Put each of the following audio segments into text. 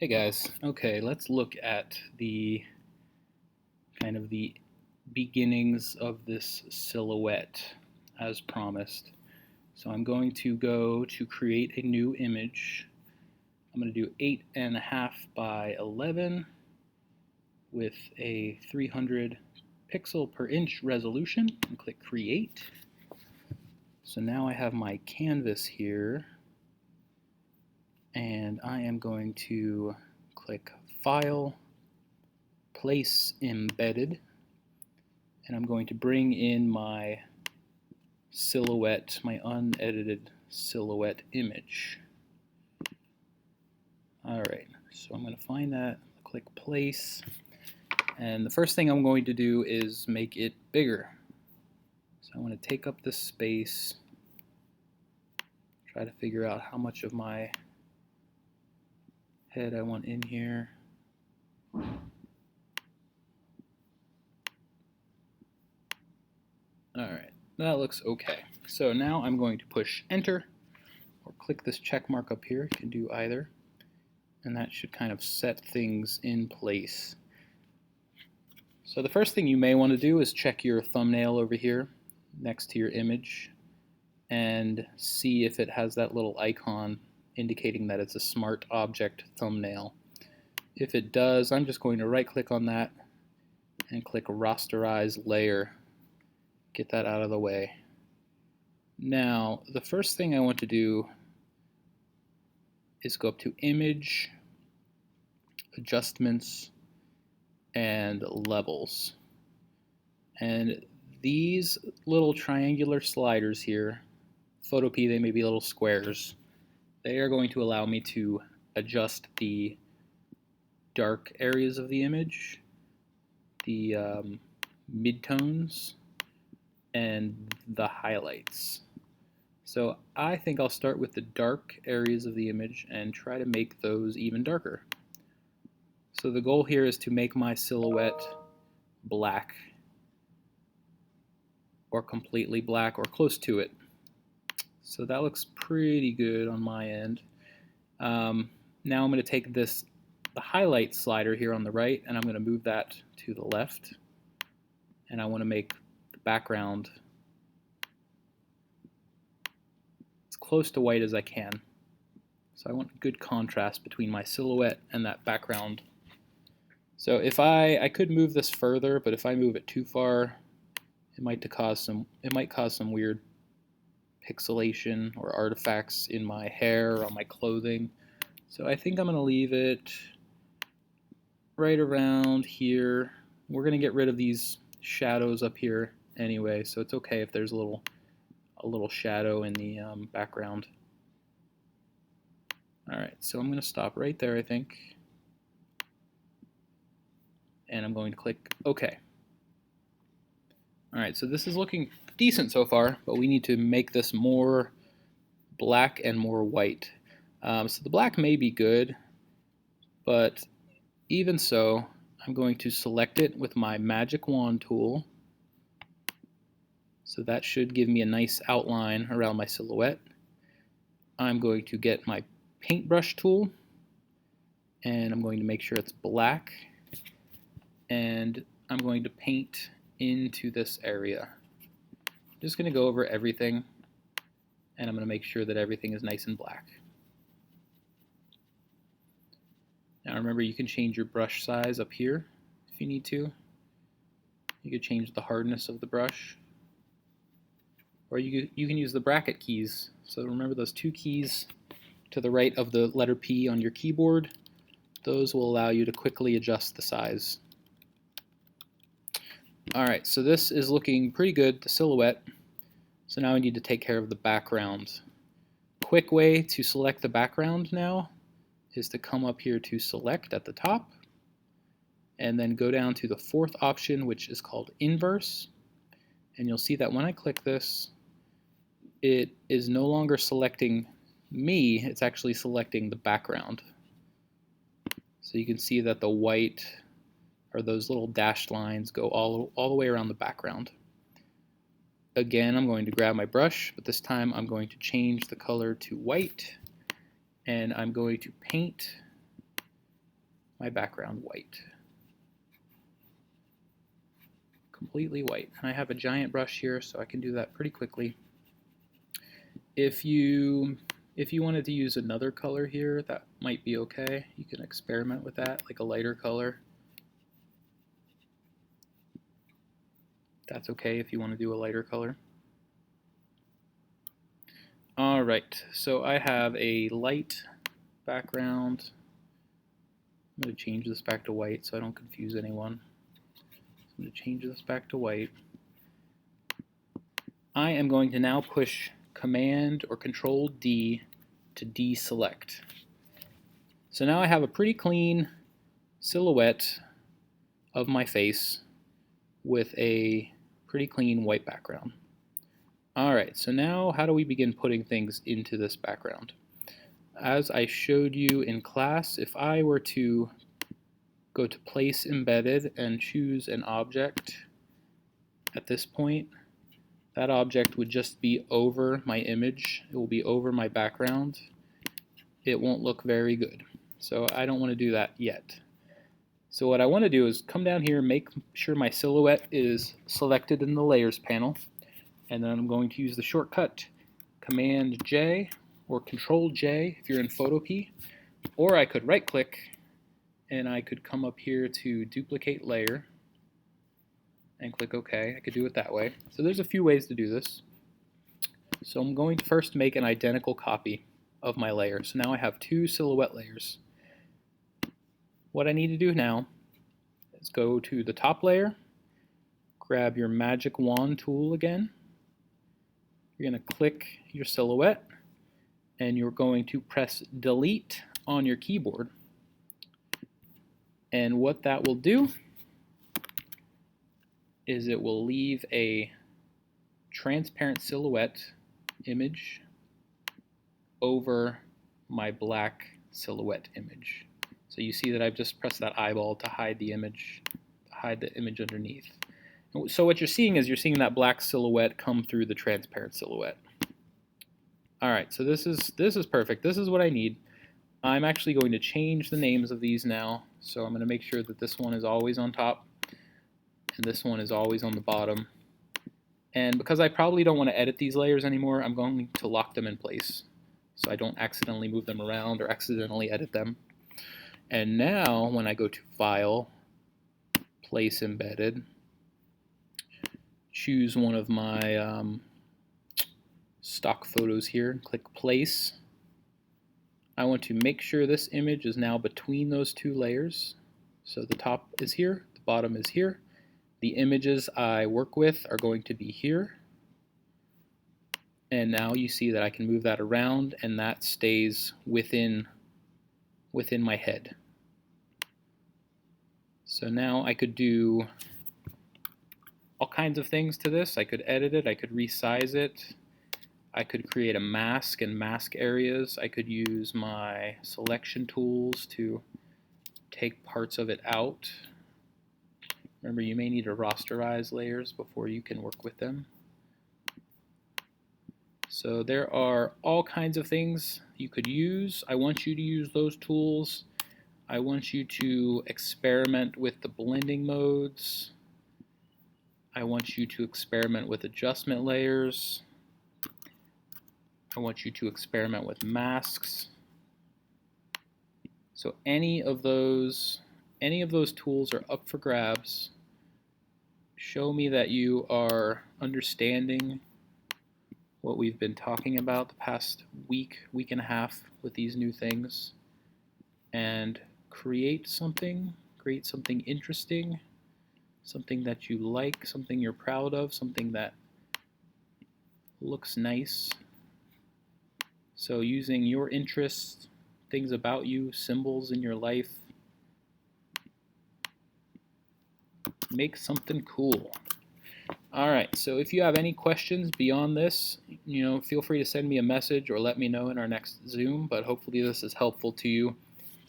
Hey guys, okay, let's look at the the beginnings of this silhouette as promised. So I'm going to go to create a new image. I'm going to do 8.5 by 11 with a 300 pixel per inch resolution and click create. So now I have my canvas here and I am going to click File, Place Embedded, and I'm going to bring in my silhouette, my unedited silhouette image. Alright, so I'm going to find that, click Place, and the first thing I'm going to do is make it bigger. So I want to take up this space, try to figure out how much of my head I want in here. Alright, that looks okay. So now I'm going to push enter or click this check mark up here. You can do either. And that should kind of set things in place. So the first thing you may want to do is check your thumbnail over here next to your image and see if it has that little icon indicating that it's a smart object thumbnail. If it does, I'm just going to right click on that and click rasterize layer. Get that out of the way. Now the first thing I want to do is go up to image, adjustments, and levels. And these little triangular sliders here, Photopea, they may be little squares. They are going to allow me to adjust the dark areas of the image, the midtones, and the highlights. So I think I'll start with the dark areas of the image and try to make those even darker. So the goal here is to make my silhouette black, or completely black, or close to it. So that looks pretty good on my end. Now I'm going to take the highlight slider here on the right, and I'm going to move that to the left. And I want to make the background as close to white as I can. So I want good contrast between my silhouette and that background. So if I could move this further, but if I move it too far, it might cause some weird pixelation or artifacts in my hair or on my clothing. So I think I'm going to leave it right around here. We're going to get rid of these shadows up here anyway, so it's okay if there's a little shadow in the background. Alright, so I'm going to stop right there, I think. And I'm going to click OK. Alright, so this is looking decent so far, but we need to make this more black and more white. So the black may be good, but even so, I'm going to select it with my magic wand tool. So that should give me a nice outline around my silhouette. I'm going to get my paintbrush tool, and I'm going to make sure it's black, and I'm going to paint into this area. I'm just going to go over everything, and I'm going to make sure that everything is nice and black. Now remember, you can change your brush size up here if you need to. You could change the hardness of the brush, or you can use the bracket keys. So remember those two keys to the right of the letter P on your keyboard. Those will allow you to quickly adjust the size. Alright, so this is looking pretty good, the silhouette. So now I need to take care of the background. Quick way to select the background now is to come up here to select at the top, and then go down to the fourth option, which is called inverse. And you'll see that when I click this, it is no longer selecting me, it's actually selecting the background. So you can see that the white, or those little dashed lines, go all the way around the background. Again, I'm going to grab my brush, but this time I'm going to change the color to white, and I'm going to paint my background white. Completely white. And I have a giant brush here, so I can do that pretty quickly. If you wanted to use another color here, that might be okay. You can experiment with that, like a lighter color. That's okay if you want to do a lighter color. Alright, so I have a light background. I'm going to change this back to white so I don't confuse anyone. I'm going to change this back to white. I am going to now push Command or Control D to deselect. So now I have a pretty clean silhouette of my face with a pretty clean white background. Alright, so now how do we begin putting things into this background? As I showed you in class, if I were to go to Place Embedded and choose an object at this point, that object would just be over my image. It will be over my background. It won't look very good. So I don't want to do that yet. So what I want to do is come down here, make sure my silhouette is selected in the Layers panel, and then I'm going to use the shortcut Command J or Control J if you're in Photopea, or I could right click and I could come up here to Duplicate Layer and click OK. I could do it that way. So there's a few ways to do this. So I'm going to first make an identical copy of my layer. So now I have two silhouette layers. What I need to do now is go to the top layer, grab your magic wand tool again. You're going to click your silhouette and you're going to press delete on your keyboard. And what that will do is it will leave a transparent silhouette image over my black silhouette image. So you see that I've just pressed that eyeball to hide the image, underneath. So what you're seeing is you're seeing that black silhouette come through the transparent silhouette. Alright, so this is perfect. This is what I need. I'm actually going to change the names of these now. So I'm going to make sure that this one is always on top and this one is always on the bottom. And because I probably don't want to edit these layers anymore, I'm going to lock them in place so I don't accidentally move them around or accidentally edit them. And now when I go to File, Place Embedded, choose one of my stock photos here, click Place. I want to make sure this image is now between those two layers. So the top is here, the bottom is here. The images I work with are going to be here. And now you see that I can move that around and that stays within my head. So now I could do all kinds of things to this. I could edit it, I could resize it, I could create a mask and mask areas. I could use my selection tools to take parts of it out. Remember, you may need to rasterize layers before you can work with them. So there are all kinds of things you could use. I want you to use those tools. I want you to experiment with the blending modes. I want you to experiment with adjustment layers. I want you to experiment with masks. So any of those tools are up for grabs. Show me that you are understanding what we've been talking about the past week and a half with these new things, and create something interesting, something that you like, something you're proud of, something that looks nice. So using your interests, things about you, symbols in your life, make something cool. Alright, so if you have any questions beyond this, feel free to send me a message or let me know in our next Zoom, but hopefully this is helpful to you,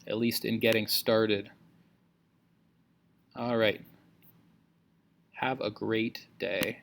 at least in getting started. Alright, have a great day.